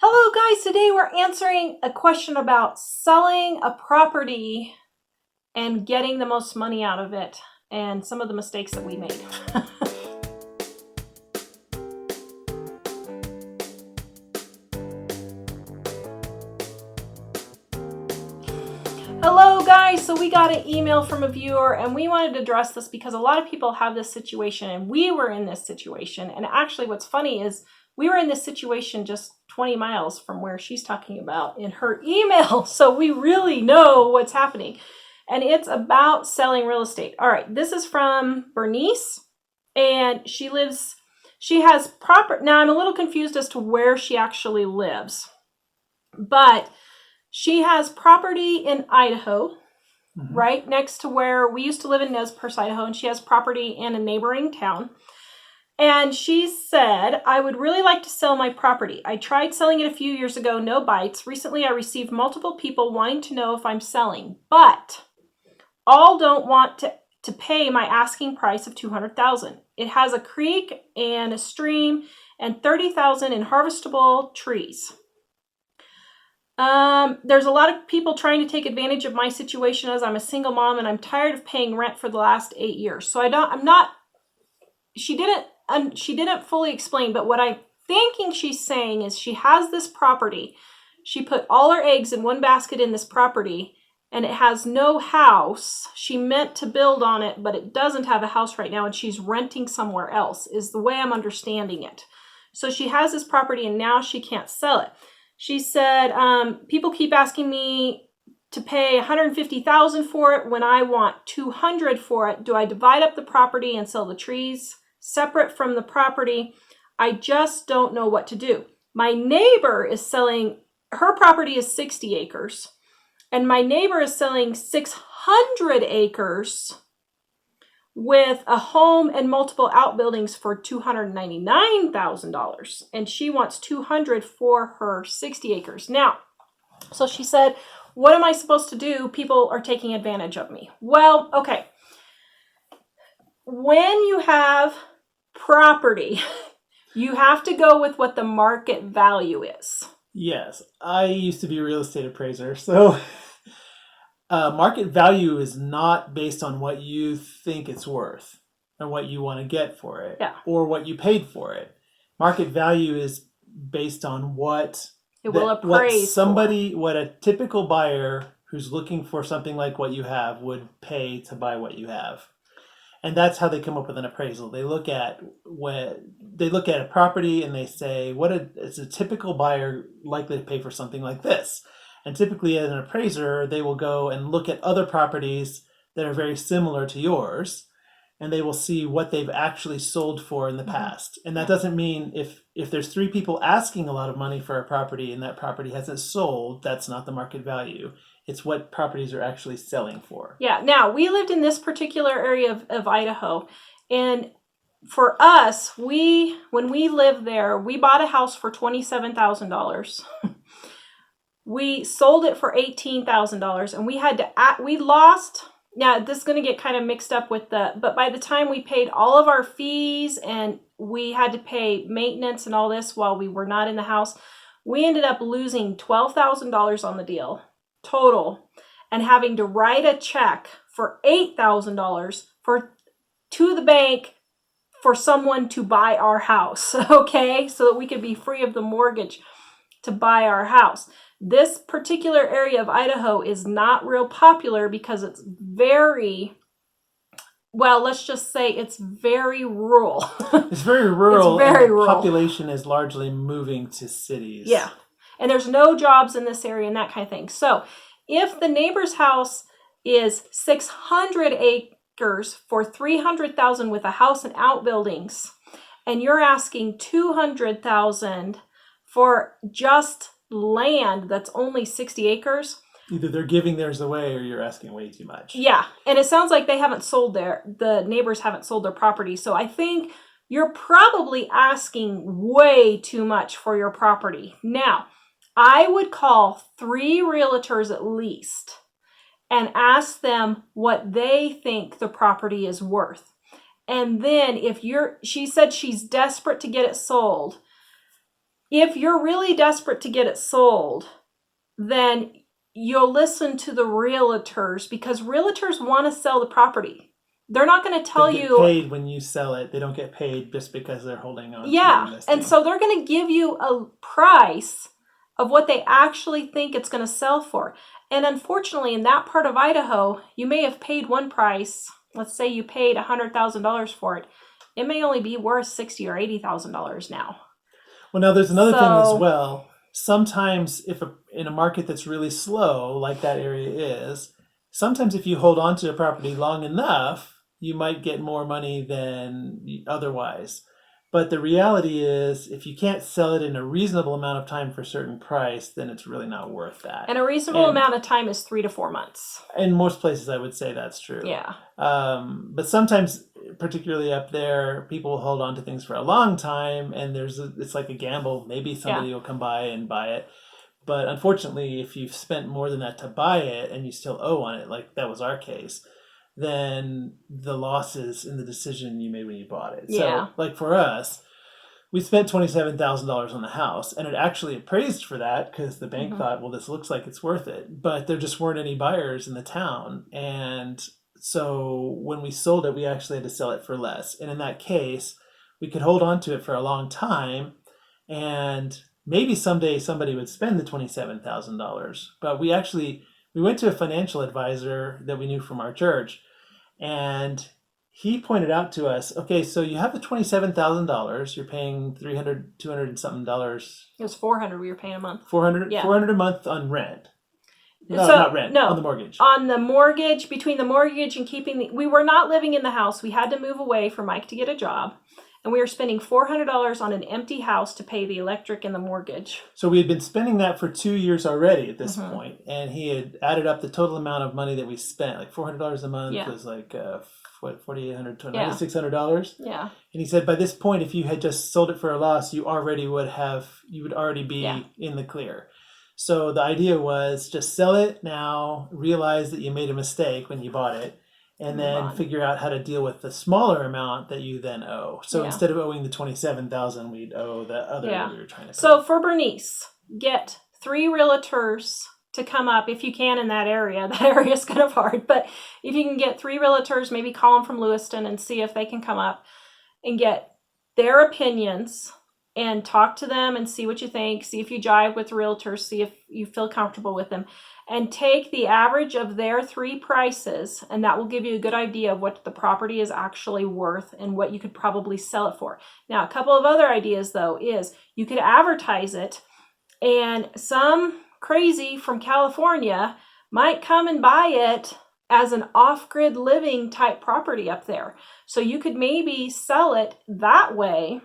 Hello guys, today we're answering a question about selling a property and getting the most money out of it and some of the mistakes that we made. Hello guys, so we got an email from a viewer and we wanted to address this because a lot of people have this situation and we were in this situation. And actually what's funny is we were in this situation just 20 miles from where she's talking about in her email. So we really know what's happening. And it's about selling real estate. All right, this is from Bernice. And she has property. Now I'm a little confused as to where she actually lives. But she has property in Idaho, right next to where we used to live in Nez Perce, Idaho. And she has property in a neighboring town. And she said, I would really like to sell my property. I tried selling it a few years ago, no bites. Recently, I received multiple people wanting to know if I'm selling, but all don't want to pay my asking price of $200,000. It has a creek and a stream and $30,000 in harvestable trees. There's a lot of people trying to take advantage of my situation as I'm a single mom and I'm tired of paying rent for the last 8 years. So she didn't fully explain, but what I'm thinking she's saying is she has this property. She put all her eggs in one basket in this property and it has no house. She meant to build on it, but it doesn't have a house right now and she's renting somewhere else is the way I'm understanding it. So she has this property and now she can't sell it. She said, people keep asking me to pay $150,000 for it when I want $200,000 for it. Do I divide up the property and sell the trees separate from the property? I just don't know what to do. My neighbor is selling, her property is 60 acres, and my neighbor is selling 600 acres with a home and multiple outbuildings for $299,000, and she wants $200,000 for her 60 acres. Now, so she said, what am I supposed to do? People are taking advantage of me. Well, okay. When you have property, you have to go with what the market value is. Yes, I used to be a real estate appraiser, so market value is not based on what you think it's worth and what you want to get for it, or what you paid for it. Market value is based on what a typical buyer who's looking for something like what you have would pay to buy what you have. And that's how they come up with an appraisal. They look at a property and they say, is a typical buyer likely to pay for something like this? And typically as an appraiser, they will go and look at other properties that are very similar to yours, and they will see what they've actually sold for in the past. And that doesn't mean if there's 3 people asking a lot of money for a property and that property hasn't sold, that's not the market value. It's what properties are actually selling for. Yeah. Now, we lived in this particular area of Idaho. And for us, when we lived there, we bought a house for $27,000. We sold it for $18,000 and we lost. Now, this is going to get kind of mixed up but by the time we paid all of our fees and we had to pay maintenance and all this while we were not in the house, we ended up losing $12,000 on the deal total and having to write a check for $8,000 to the bank for someone to buy our house, okay? So that we could be free of the mortgage to buy our house. This particular area of Idaho is not real popular because it's very, well, let's just say it's very rural. It's very rural. It's very rural. Population is largely moving to cities. Yeah. And there's no jobs in this area and that kind of thing. So if the neighbor's house is 600 acres for $300,000 with a house and outbuildings, and you're asking $200,000 for just land that's only 60 acres. Either they're giving theirs away or you're asking way too much. Yeah. And it sounds like the neighbors haven't sold their property. So I think you're probably asking way too much for your property. Now, I would call 3 realtors at least and ask them what they think the property is worth. And then she said she's desperate to get it sold. If you're really desperate to get it sold, then you'll listen to the realtors, because realtors want to sell the property. They're not going to tell They get you paid when you sell it. They don't get paid just because they're holding on to your listing. and so they're going to give you a price of what they actually think it's going to sell for. And unfortunately, in that part of Idaho, you may have paid one price. Let's say you paid $100,000 for it. It may only be worth $60,000 or $80,000 now. Well, now there's another thing as well. Sometimes in a market that's really slow, like that area is, sometimes if you hold on to a property long enough, you might get more money than otherwise. But the reality is, if you can't sell it in a reasonable amount of time for a certain price, then it's really not worth that. And a reasonable amount of time is 3 to 4 months. In most places, I would say that's true. Yeah. But sometimes, particularly up there, people hold on to things for a long time, and it's like a gamble. Maybe somebody will come by and buy it. But unfortunately, if you've spent more than that to buy it and you still owe on it, like that was our case, then the losses in the decision you made when you bought it. Yeah. So, like for us, we spent $27,000 on the house, and it actually appraised for that because the bank thought, well, this looks like it's worth it. But there just weren't any buyers in the town. And so when we sold it, we actually had to sell it for less. And in that case, we could hold on to it for a long time, and maybe someday somebody would spend the $27,000. But we went to a financial advisor that we knew from our church, and he pointed out to us, okay, so you have the $27,000, you're paying $300, $200 and something dollars. It was $400 we were paying a month. $400 a month on rent. No, so, not rent, no, on the mortgage. On the mortgage, between the mortgage and we were not living in the house. We had to move away for Mike to get a job. And we were spending $400 on an empty house to pay the electric and the mortgage. So we had been spending that for 2 years already at this point, and he had added up the total amount of money that we spent. Like $400 a month was like $4,800 to $9,600. Yeah. And he said by this point, if you had just sold it for a loss, you would already be in the clear. So the idea was just sell it now, realize that you made a mistake when you bought it, and then figure out how to deal with the smaller amount that you then owe. So instead of owing the $27,000, we'd owe the other that we were trying to pay. So for Bernice, get 3 realtors to come up if you can in that area. That area is kind of hard, but if you can get 3 realtors, maybe call them from Lewiston and see if they can come up and get their opinions and talk to them and see what you think. See if you jive with realtors. See if you feel comfortable with them. And take the average of their 3 prices, and that will give you a good idea of what the property is actually worth and what you could probably sell it for. Now, a couple of other ideas, though, is you could advertise it, and some crazy from California might come and buy it as an off-grid living type property up there. So you could maybe sell it that way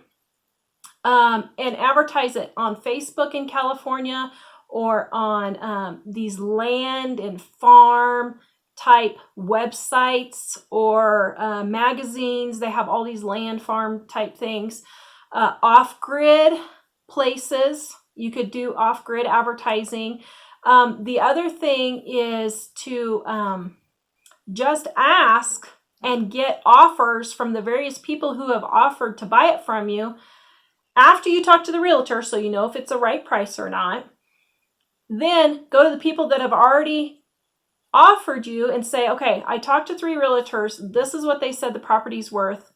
and advertise it on Facebook in California, or on these land and farm type websites or magazines. They have all these land farm type things. Off-grid places, you could do off-grid advertising. The other thing is to just ask and get offers from the various people who have offered to buy it from you after you talk to the realtor, so you know if it's the right price or not. Then go to the people that have already offered you and say, okay, I talked to 3 realtors. This is what they said the property's worth.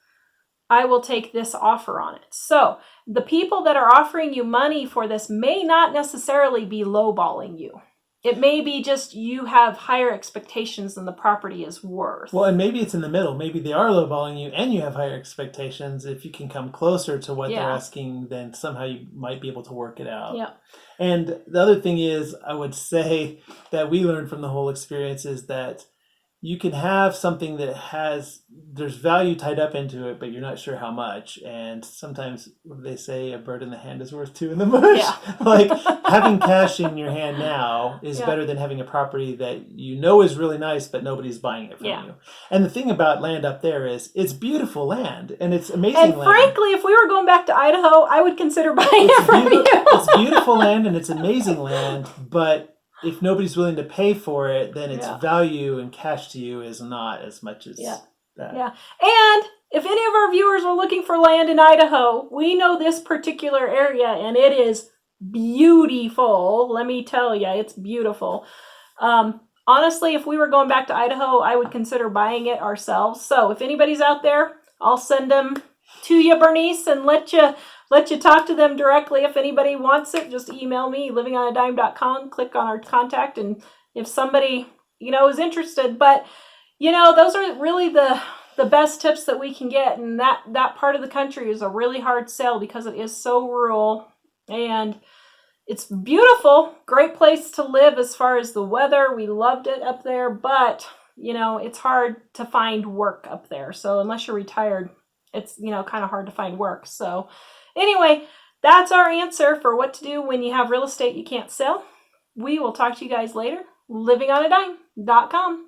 I will take this offer on it. So the people that are offering you money for this may not necessarily be lowballing you. It may be just you have higher expectations than the property is worth. Well, and maybe it's in the middle. Maybe they are lowballing you and you have higher expectations. If you can come closer to what they're asking, then somehow you might be able to work it out. Yeah. And the other thing is, I would say that we learned from the whole experience is that you can have something that there's value tied up into it, but you're not sure how much. And sometimes they say a bird in the hand is worth 2 in the bush. Yeah. Like having cash in your hand now is better than having a property that you know is really nice, but nobody's buying it from you. And the thing about land up there is it's beautiful land and it's amazing land. And frankly, if we were going back to Idaho, I would consider buying it from you. It's beautiful land and it's amazing land, but if nobody's willing to pay for it, then its value and cash to you is not as much as that. Yeah. And if any of our viewers are looking for land in Idaho, we know this particular area and it is beautiful. Let me tell you, it's beautiful. Honestly, if we were going back to Idaho, I would consider buying it ourselves. So if anybody's out there, I'll send them to you, Bernice, and let you talk to them directly. If anybody wants it, just email me, livingonadime.com, click on our contact, and if somebody, is interested. But, those are really the best tips that we can get. And that part of the country is a really hard sell because it is so rural, and it's beautiful, great place to live as far as the weather. We loved it up there, but, it's hard to find work up there. So unless you're retired, it's, kind of hard to find work. So anyway, that's our answer for what to do when you have real estate you can't sell. We will talk to you guys later. livingonadime.com